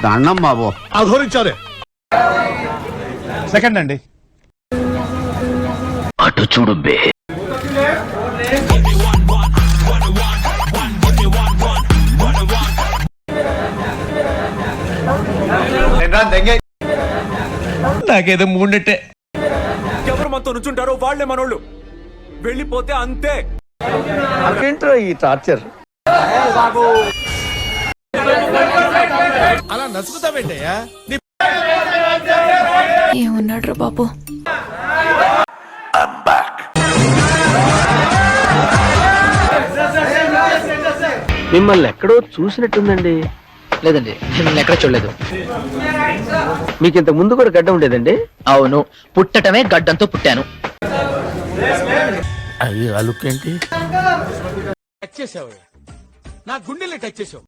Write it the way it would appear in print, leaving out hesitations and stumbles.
దండం బాబు. అధోరించారే. సెకండ్ అండి. అటు చూడు బే. నాకేదో మూడెట్టే. ఎవరు మనతో నుంచుంటారో వాళ్లే మనోళ్ళు. వెళ్ళిపోతే అంతే. ఏంట్రా ఈ టార్చర్? అలా నసుకుతావేంటయ్యా? ఏమన్నాడు రా బాబు? మిమ్మల్ని ఎక్కడో చూసినట్టుందండి. లేదండి, నేను ఎక్కడ చూడలేదు. మీకు ఇంత ముందు కూడా గడ్డ ఉండేదండి? అవును, పుట్టటమే గడ్డంతో పుట్టాను. అయ్యో అలుక్కేంటి? టచ్ చేసావు, నా గుండెల్ని టచ్ చేసావు.